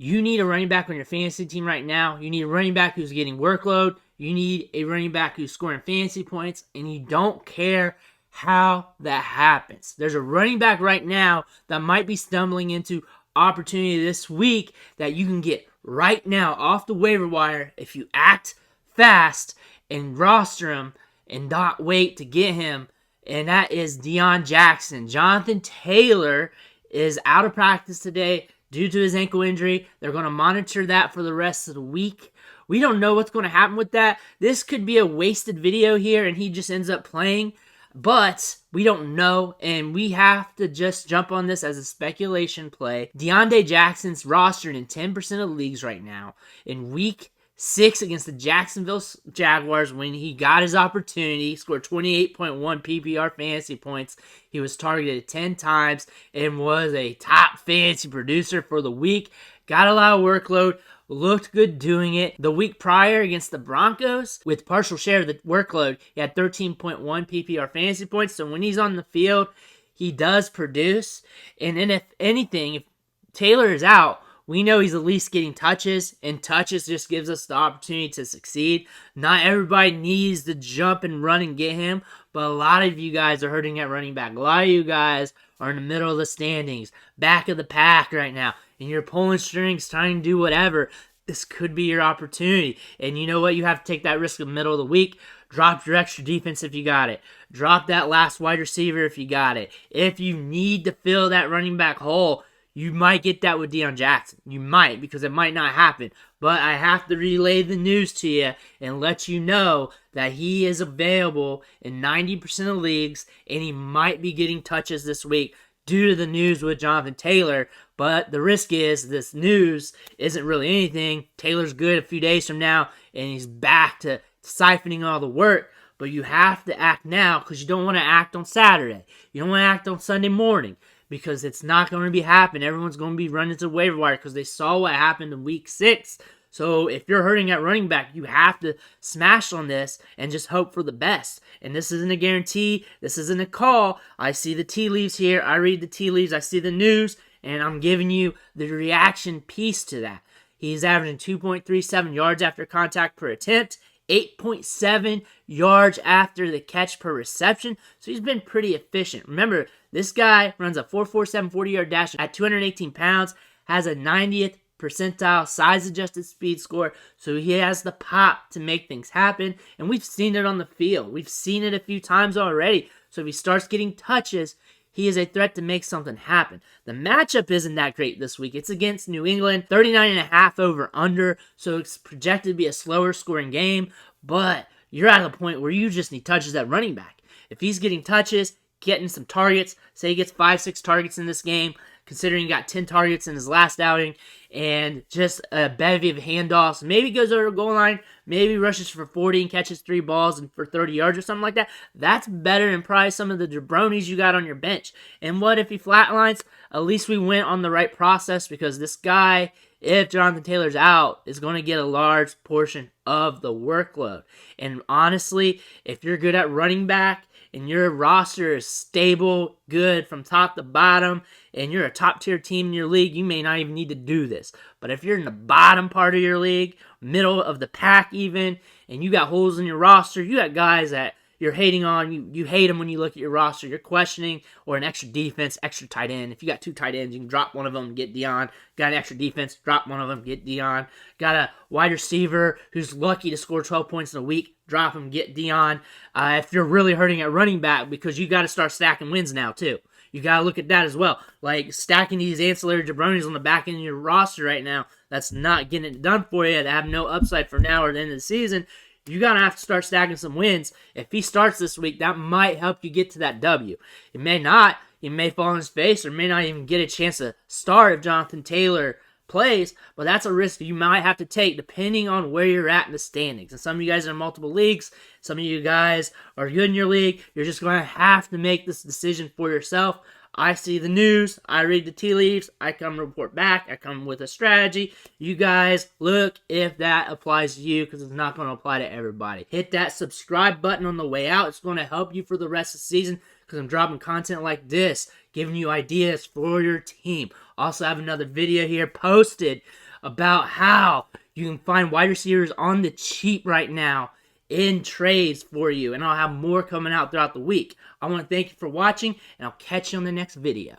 You need a running back on your fantasy team right now. You need a running back who's getting workload. You need a running back who's scoring fantasy points, and you don't care how that happens. There's a running back right now that might be stumbling into opportunity this week that you can get right now off the waiver wire if you act fast and roster him and not wait to get him, and that is Deon Jackson. Jonathan Taylor is out of practice today due to his ankle injury. They're going to monitor that for the rest of the week. We don't know what's going to happen with that. This could be a wasted video here and he just ends up playing, but we don't know, and we have to just jump on this as a speculation play. Deon Jackson's rostered in 10% of leagues right now. In week 6 against the Jacksonville Jaguars, when he got his opportunity, scored 28.1 PPR fantasy points. He was targeted 10 times and was a top fantasy producer for the week. Got a lot of workload, looked good doing it. The week prior against the Broncos, with partial share of the workload, he had 13.1 PPR fantasy points. So when he's on the field, he does produce. And then if anything, if Taylor is out, we know he's at least getting touches, and touches just gives us the opportunity to succeed. Not everybody needs to jump and run and get him, but a lot of you guys are hurting at running back. A lot of you guys are in the middle of the standings, back of the pack right now, and you're pulling strings, trying to do whatever. This could be your opportunity. And you know what? You have to take that risk in the middle of the week. Drop your extra defense if you got it. Drop that last wide receiver if you got it. If you need to fill that running back hole, you might get that with Deon Jackson. You might, because it might not happen. But I have to relay the news to you and let you know that he is available in 90% of leagues, and he might be getting touches this week due to the news with Jonathan Taylor. But the risk is this news isn't really anything. Taylor's good a few days from now, and he's back to siphoning all the work. But you have to act now, because you don't want to act on Saturday. You don't want to act on Sunday morning, because it's not going to be happening. Everyone's going to be running to the waiver wire because they saw what happened in week 6. So if you're hurting at running back, you have to smash on this and just hope for the best. And this isn't a guarantee. This isn't a call. I see the tea leaves here. I read the tea leaves. I see the news, and I'm giving you the reaction piece to that. He's averaging 2.37 yards after contact per attempt, 8.7 yards after the catch per reception. So he's been pretty efficient. Remember, this guy runs a 4.47 40-yard dash at 218 pounds, has a 90th percentile size-adjusted speed score, so he has the pop to make things happen, and we've seen it on the field. We've seen it a few times already, so if he starts getting touches, he is a threat to make something happen. The matchup isn't that great this week. It's against New England, 39.5 over under, so it's projected to be a slower scoring game, but you're at a point where you just need touches at running back. If he's getting touches, getting some targets, say he gets 5-6 targets in this game, considering he got 10 targets in his last outing, and just a bevy of handoffs, maybe goes over the goal line, maybe rushes for 40 and catches 3 balls and for 30 yards or something like that, that's better than probably some of the jabronis you got on your bench. And what if he flatlines? At least we went on the right process, because this guy, if Jonathan Taylor's out, is going to get a large portion of the workload. And honestly, if you're good at running back, and your roster is stable, good from top to bottom, and you're a top-tier team in your league, you may not even need to do this. But if you're in the bottom part of your league, middle of the pack even, and you got holes in your roster, you got guys that you're hating on, you hate them when you look at your roster, you're questioning, or an extra defense, extra tight end. If you got 2 tight ends, you can drop one of them and get Deon. Got an extra defense, drop one of them, get Deon. Got a wide receiver who's lucky to score 12 points in a week, drop him, get Deon. If you're really hurting at running back, because you got to start stacking wins now too. You got to look at that as well. Like stacking these ancillary jabronis on the back end of your roster right now, that's not getting it done for you. That have no upside for now or the end of the season. You're going to have to start stacking some wins. If he starts this week, that might help you get to that W. It may not. He may fall on his face or may not even get a chance to start if Jonathan Taylor plays, but that's a risk you might have to take depending on where you're at in the standings. And some of you guys are in multiple leagues. Some of you guys are good in your league. You're just going to have to make this decision for yourself. I see the news. I read the tea leaves. I come report back. I come with a strategy. You guys look if that applies to you, because it's not going to apply to everybody. Hit that subscribe button on the way out. It's going to help you for the rest of the season, because I'm dropping content like this, giving you ideas for your team. Also have another video here posted about how you can find wide receivers on the cheap right now in trades for you. And I'll have more coming out throughout the week. I want to thank you for watching, and I'll catch you on the next video.